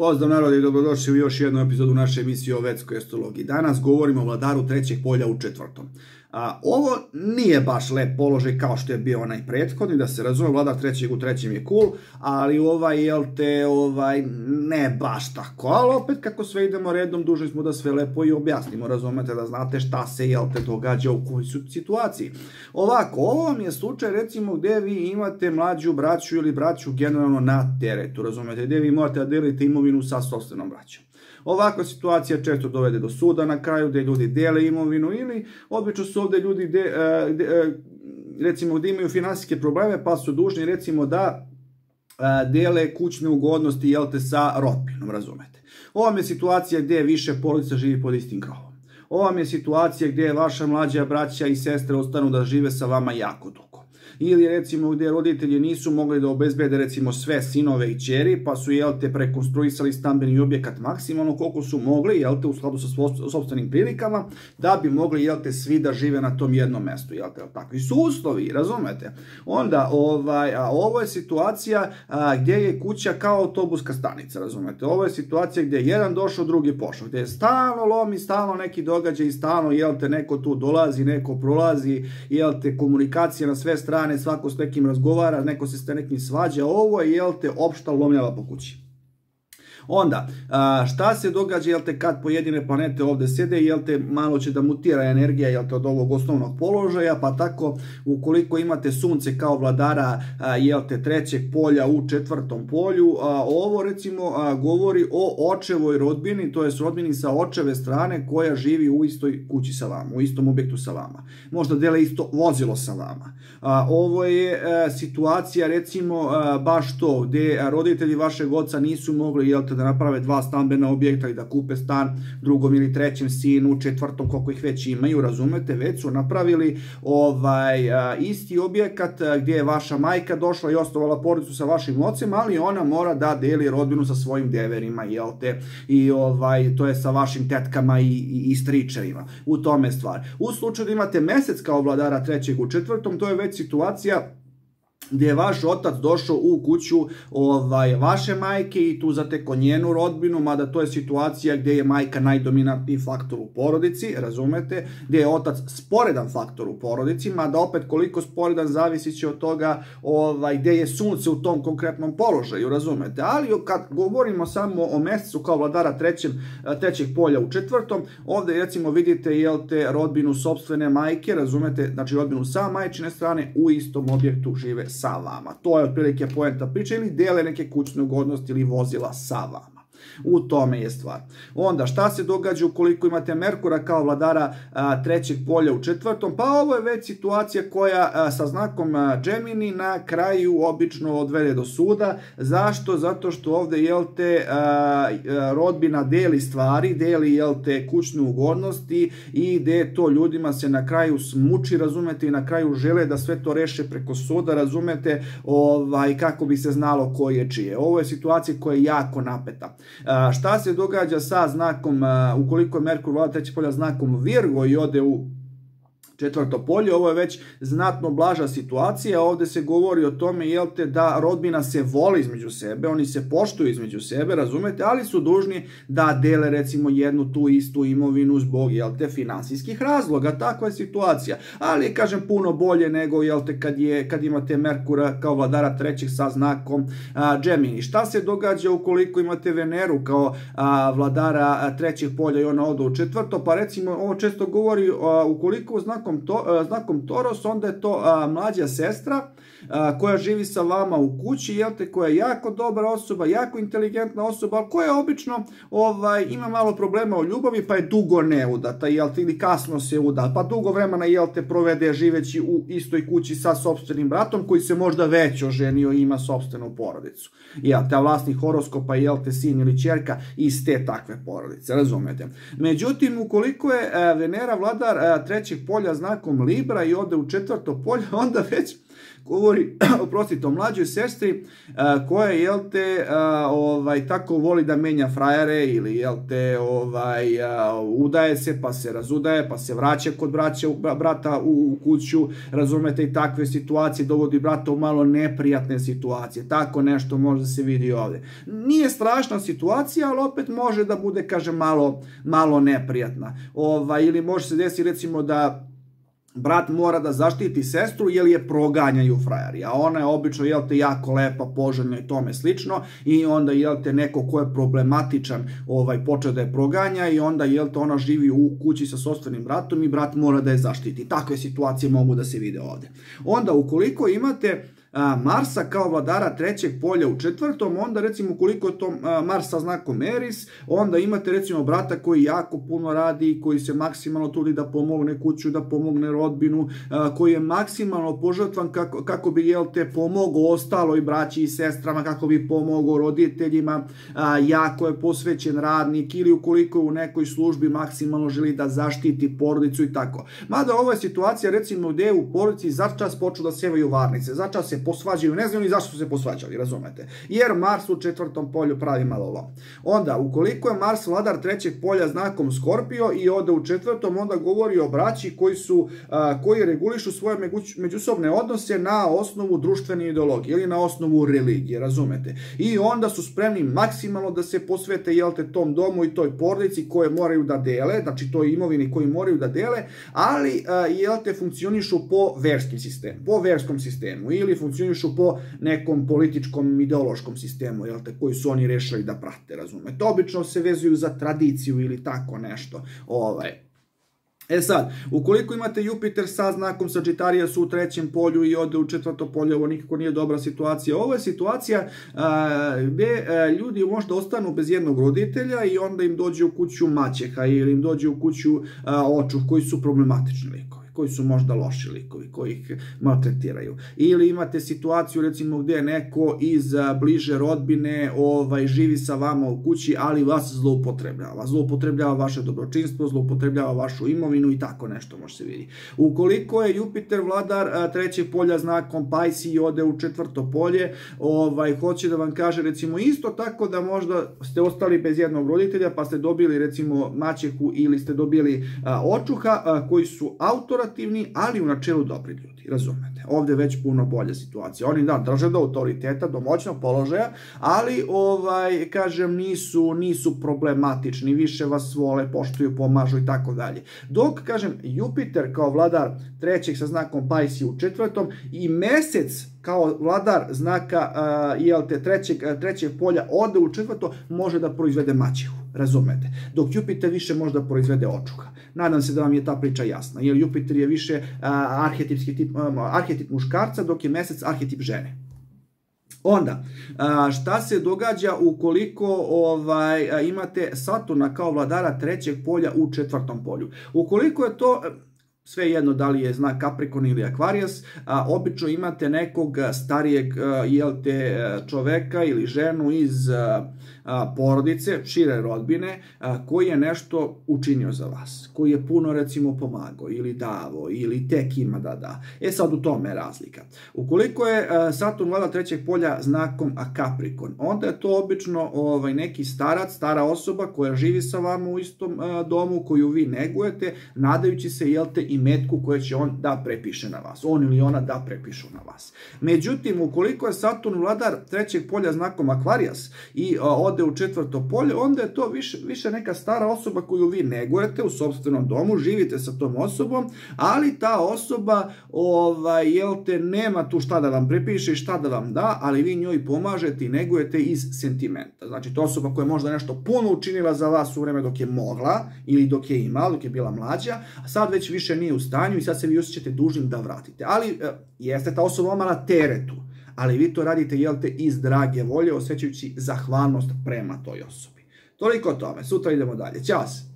Pozdrav narod i dobrodošli u još jednu epizodu naše emisije o vedskoj astrologiji. Danas govorimo o vladaru trećeg polja u četvrtom. Ovo nije baš lep položaj kao što je bio onaj prethodni, da se razume, vladar trećeg u trećem je cool, ali ne baš tako, ali opet kako sve idemo redom, dužni smo da sve lepo i objasnimo, razumete, da znate šta se događa u kojoj situaciji. Ovako, ovo vam je slučaj recimo gde vi imate mlađu braću ili braću generalno na teretu, razumete, gde vi morate da delite imovinu sa sopstvenom braćom. Ovakva situacija često dovede do suda na kraju gde ljudi dele imovinu ili obično su ovde ljudi recimo gde imaju finansijske probleme pa su dužni recimo da dele kućne ugodnosti sa rodbinom, razumete. Ovo vam je situacija gde više porodica živi pod istim krovom. Ovo vam je situacija gde vaša mlađa braća i sestre ostanu da žive sa vama jako dugo. Ili recimo gde roditelji nisu mogli da obezbede recimo sve sinove i ćeri pa su prekonstruisali stambeni objekat maksimalno koliko su mogli u skladu sa sopstvenim prilikama da bi mogli svi da žive na tom jednom mestu. Takvi su uslovi, razumete? Onda ovo je situacija gdje je kuća kao autobuska stanica, razumete? Ovo je situacija gdje je jedan došao, drugi pošao, gdje je stalno lomi, stalno neki događaj i stalno neko tu dolazi, neko prolazi, komunikacija na sve strane, svako s nekim razgovara, neko se s nekim svađa, ovo je, opšta lomljava po kući. Onda, šta se događa, kad pojedine planete ovde sede, malo će da mutira energija, od ovog osnovnog položaja, pa tako, ukoliko imate sunce kao vladara, trećeg polja u četvrtom polju, ovo recimo govori o očevoj rodbini, to je rodbini sa očeve strane koja živi u istoj kući sa vama, u istom objektu sa vama. Možda dele isto vozilo sa vama. Ovo je situacija, recimo, baš to, gde roditelji vašeg oca nisu mogli, da naprave dva stambena objekta i da kupe stan drugom ili trećem sinu, četvrtom, koliko ih već imaju, razumete, već su napravili isti objekat gdje je vaša majka došla i osnovala porodicu sa vašim ocem, ali ona mora da deli rodbinu sa svojim deverima, i to je sa vašim tetkama i stričevima. U tome je stvar. U slučaju da imate mesec kao vladara trećeg u četvrtom, to je već situacija gdje je vaš otac došao u kuću vaše majke i tu zateko njenu rodbinu, mada to je situacija gdje je majka najdominantniji faktor u porodici, razumete, gdje je otac sporedan faktor u porodici, mada opet koliko sporedan zavisi će od toga gdje je sunce u tom konkretnom položaju, razumete, ali kad govorimo samo o mesecu kao vladara trećeg polja u četvrtom, ovdje recimo vidite rodbinu sopstvene majke, razumete, znači rodbinu sa majčine strane u istom objektu žive sa vama. To je otprilike poenta priče ili dele neke kućne ugodnosti ili vozila sa vama. U tome je stvar. Onda, šta se događa ukoliko imate Merkura kao vladara trećeg polja u četvrtom? Pa ovo je već situacija koja sa znakom Gemini na kraju obično odvede do suda. Zašto? Zato što ovde rodbina deli stvari, deli kućne ugodnosti i gde to ljudima se na kraju smuči, razumete, i na kraju žele da sve to reše preko suda, razumete, kako bi se znalo ko je čije. Ovo je situacija koja je jako napeta. Šta se događa sa znakom, ukoliko je Merkur vlada trećeg polja znakom Virgo i ode u četvrto polje, ovo je već znatno blaža situacija, ovde se govori o tome da rodbina se voli između sebe, oni se poštuju između sebe, razumete, ali su dužni da dele recimo jednu tu istu imovinu zbog finansijskih razloga, takva je situacija, ali kažem puno bolje nego kad imate Merkura kao vladara trećeg sa znakom Gemini. Šta se događa ukoliko imate Veneru kao vladara trećeg polja i ona ode u četvrto, pa recimo ovo često govori ukoliko znakom Toros, onda je to mlađa sestra koja živi sa vama u kući, koja je jako dobra osoba, jako inteligentna osoba, koja obično ima malo problema u ljubavi, pa je dugo neudata, ili kasno se uda, pa dugo vremena provede živeći u istoj kući sa sopstvenim bratom, koji se možda već oženio i ima sopstvenu porodicu. Vlasnik horoskopa je sin ili ćerka iz te takve porodice, razumete. Međutim, ukoliko je Venera vladar trećeg polja znakom Libra i ode u četvrto polje, onda već govori, oprostite, o mlađoj sestri koja, jel te, tako voli da menja frajere ili, jel te, udaje se, pa se razudaje, pa se vraća kod brata u kuću, razumete, i takve situacije dovodi brata u malo neprijatne situacije. Tako nešto može se vidi ovdje. Nije strašna situacija, ali opet može da bude, kažem, malo neprijatna. Ili može se desiti, recimo, da brat mora da zaštiti sestru jer je proganjaju frajeri, a ona je obično, jel te, jako lepa, poželjna i tome slično, i onda, jel te, neko ko je problematičan počeo da je proganja i onda, jel te, ona živi u kući sa sopstvenim bratom i brat mora da je zaštiti. Takve situacije mogu da se vide ovdje. Onda, ukoliko imate Marsa kao vladara trećeg polja u četvrtom, onda, recimo, ukoliko je to Mars sa znakom Eris, onda imate, recimo, brata koji jako puno radi, koji se maksimalno trudi da pomogne kuću, da pomogne rodbinu, koji je maksimalno požrtvan kako bi, jel te, pomogao ostaloj braći i sestrama, kako bi pomogao roditeljima, jako je posvećen radnik, ili ukoliko je u nekoj službi maksimalno želi da zaštiti porodicu i tako. Mada ova je situacija, recimo, gde je u porodici začas počeo da sevaju varnice, začas se posvađaju, ne znaju ni zašto su se posvađali, razumete? Jer Mars u četvrtom polju pravi malo lom. Onda, ukoliko je Mars vladar trećeg polja znakom Skorpio i ode u četvrtom, onda govori o braći koji regulišu svoje međusobne odnose na osnovu društvene ideologije ili na osnovu religije, razumete? I onda su spremni maksimalno da se posvete, jel te, tom domu i toj porodici koje moraju da dele, znači toj imovini koju moraju da dele, ali, jel te, funkcionišu po verskom sistemu ili funkcionišu po nekom političkom ideološkom sistemu, jel te, koji su oni rešili da prate, razumete? Obično se vezuju za tradiciju ili tako nešto. Sad, ukoliko imate Jupiter sa znakom Sagittarius u trećem polju i ode u četvrto polje, ovo nikako nije dobra situacija. Ovo je situacija gde ljudi možda ostanu bez jednog roditelja i onda im dođe u kuću maćeha ili im dođe u kuću očuh koji su problematični likovi, koji su možda loši likovi, koji ih maltretiraju. Ili imate situaciju, recimo, gdje neko iz bliže rodbine živi sa vama u kući, ali vas zloupotrebljava. Zloupotrebljava vaše dobročinstvo, zloupotrebljava vašu imovinu i tako nešto može se vidjeti. Ukoliko je Jupiter vladar trećeg polja znakom Pisces i ode u četvrto polje, hoće da vam kaže, recimo, isto tako da možda ste ostali bez jednog roditelja, pa ste dobili, recimo, maćehu ili ste dobili očuha koji su autorativni, ali u načelu dobri ljudi, razumete? Ovdje je već puno bolja situacija. Oni drže do autoriteta, do moćnog položaja, ali, kažem, nisu problematični, više vas vole, poštuju, pomažu i tako dalje. Dok, kažem, Jupiter kao vladar trećeg sa znakom Pisces u četvrtom i Mesec kao vladar znaka trećeg polja ode u četvrto, može da proizvede maćehu, razumete? Dok Jupiter više može da proizvede očuha. Nadam se da vam je ta priča jasna, jer Jupiter je više arhetip muškarca, dok je Mesec arhetip žene. Onda, šta se događa ukoliko imate Saturna kao vladara trećeg polja u četvrtom polju? Ukoliko je to sve jedno da li je znak Capricorn ili Aquarius, obično imate nekog starijeg čoveka ili ženu iz porodice, šire rodbine, koji je nešto učinio za vas, koji je puno, recimo, pomagao ili davo ili tek ima da da. Sad u tome je razlika. Ukoliko je Saturn vlada trećeg polja znakom Capricorn, onda je to obično neki starac, stara osoba koja živi sa vama u istom domu, koju vi negujete, nadajući se, i metku koje će on da prepiše na vas. On ili ona da prepišu na vas. Međutim, ukoliko je Saturn vladar trećeg polja znakom Aquarius i ode u četvrto polje, onda je to više neka stara osoba koju vi negujete u sopstvenom domu, živite sa tom osobom, ali ta osoba nema tu šta da vam prepiše i šta da vam da, ali vi njoj pomažete i negujete iz sentimenta. Znači, to je osoba koja je možda nešto puno učinila za vas u vreme dok je mogla ili dok je imala, dok je bila mlađa, a sad već više nije u stanju i sad se vi osjećate dužnim da vratite. Ali jeste ta osoba vama na teretu, ali vi to radite, iz drage volje, osjećajući zahvalnost prema toj osobi. Toliko o tome. Sutra idemo dalje. Ćao se!